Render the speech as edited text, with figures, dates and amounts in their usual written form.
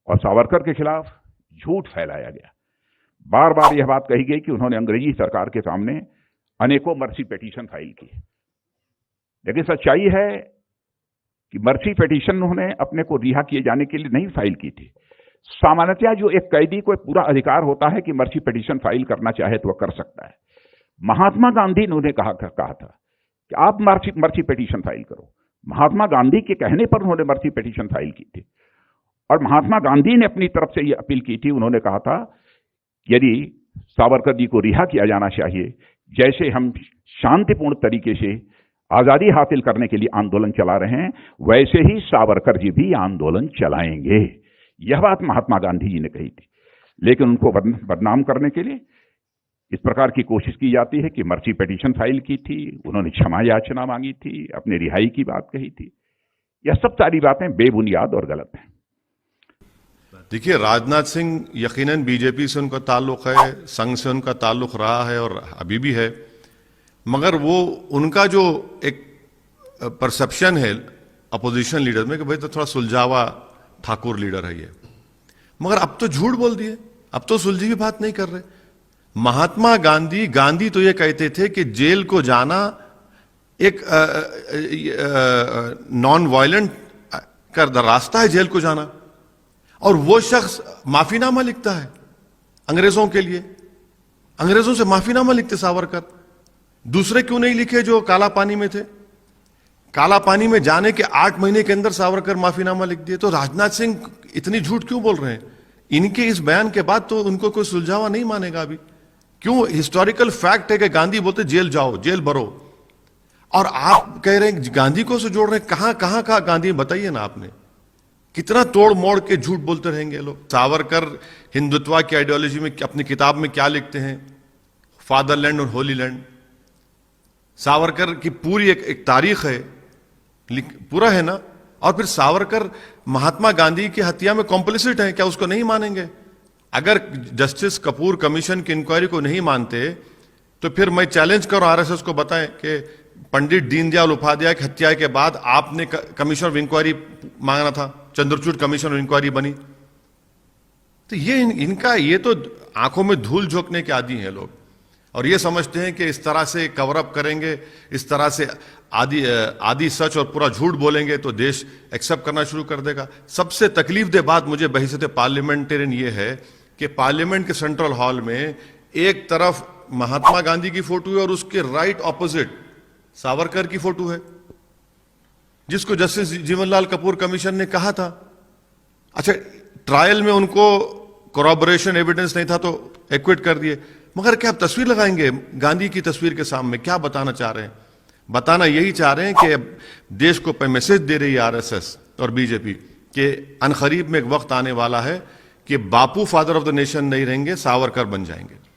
और सावरकर के खिलाफ झूठ फैलाया गया। बार बार यह बात कही गई कि उन्होंने अंग्रेजी सरकार के सामने अनेकों मर्सी पिटीशन फाइल की, लेकिन सच्चाई है कि मर्सी पिटीशन उन्होंने अपने को रिहा किए जाने के लिए नहीं फाइल की थी। सामान्यतः जो एक कैदी को पूरा अधिकार होता है कि मर्सी पिटीशन फाइल करना चाहे तो वह कर सकता है। महात्मा गांधी ने उन्हें कहा था कि आप मर्सी पिटीशन फाइल करो। महात्मा गांधी के कहने पर उन्होंने मर्सी पिटीशन फाइल की थी और महात्मा गांधी ने अपनी तरफ से यह अपील की थी। उन्होंने कहा था यदि सावरकर जी को रिहा किया जाना चाहिए, जैसे हम शांतिपूर्ण तरीके से आजादी हासिल करने के लिए आंदोलन चला रहे हैं, वैसे ही सावरकर जी भी आंदोलन चलाएंगे। यह बात महात्मा गांधी जी ने कही थी, लेकिन उनको बदनाम करने के लिए इस प्रकार की कोशिश की जाती है कि मर्सी पिटीशन फाइल की थी, उन्होंने क्षमा याचना मांगी थी, अपनी रिहाई की बात कही थी। यह सब सारी बातें बेबुनियाद और गलत हैं। देखिए, राजनाथ सिंह यकीनन बीजेपी से उनका ताल्लुक है, संघ से उनका ताल्लुक रहा है और अभी भी है, मगर वो उनका जो एक परसेप्शन है अपोजिशन लीडर में कि भाई तो थोड़ा सुलझावा ठाकुर लीडर है ये, मगर अब तो झूठ बोल दिए, अब तो सुलझी भी बात नहीं कर रहे। महात्मा गांधी तो ये कहते थे कि जेल को जाना एक नॉन वायलेंट का रास्ता है, जेल को जाना, और वो शख्स माफीनामा लिखता है अंग्रेजों के लिए। अंग्रेजों से माफीनामा लिखते सावरकर, दूसरे क्यों नहीं लिखे जो काला पानी में थे? काला पानी में जाने के 8 महीने के अंदर सावरकर माफीनामा लिख दिए। तो राजनाथ सिंह इतनी झूठ क्यों बोल रहे हैं? इनके इस बयान के बाद तो उनको कोई सुलझावा नहीं मानेगा अभी। क्यों? हिस्टोरिकल फैक्ट है कि गांधी बोलते जेल जाओ, जेल भरो, और आप कह रहे हैं गांधी को से जोड़ रहे हैं। कहां कहां का गांधी बताइए ना आपने। कितना तोड़ मोड़ के झूठ बोलते रहेंगे लोग। सावरकर हिंदुत्व की आइडियोलॉजी में अपनी किताब में क्या लिखते हैं? फादरलैंड और होली लैंड। सावरकर की पूरी एक तारीख है, पूरा है ना। और फिर सावरकर महात्मा गांधी की हत्या में कॉम्प्लिसिट है, क्या उसको नहीं मानेंगे? अगर जस्टिस कपूर कमीशन की इंक्वायरी को नहीं मानते तो फिर मैं चैलेंज करूं आरएसएस को, बताएं कि पंडित दीनदयाल उपाध्याय की हत्या के बाद आपने कमीशन ऑफ इंक्वायरी मांगा था, चंद्रचूड़ कमीशन ऑफ इंक्वायरी बनी। तो ये इनका ये तो आंखों में धूल झोंकने के आदी हैं लोग, और ये समझते हैं कि इस तरह से कवर अप करेंगे, इस तरह से आदि सच और पूरा झूठ बोलेंगे तो देश एक्सेप्ट करना शुरू कर देगा। सबसे तकलीफ दे बात मुझे बहैसियत पार्लियामेंटेरियन ये है कि पार्लियामेंट के सेंट्रल हॉल में एक तरफ महात्मा गांधी की फोटो है और उसके राइट ऑपोजिट सावरकर की फोटो है, जिसको जस्टिस जीवनलाल कपूर कमीशन ने कहा था। अच्छा, ट्रायल में उनको कोरॉबोरेशन एविडेंस नहीं था तो एक्विट कर दिए, मगर क्या आप तस्वीर लगाएंगे गांधी की तस्वीर के सामने? क्या बताना चाह रहे हैं? बताना यही चाह रहे हैं कि देश को मैसेज दे रही है आरएसएस और बीजेपी कि अनकरीब में एक वक्त आने वाला है कि बापू फादर ऑफ द नेशन नहीं रहेंगे, सावरकर बन जाएंगे।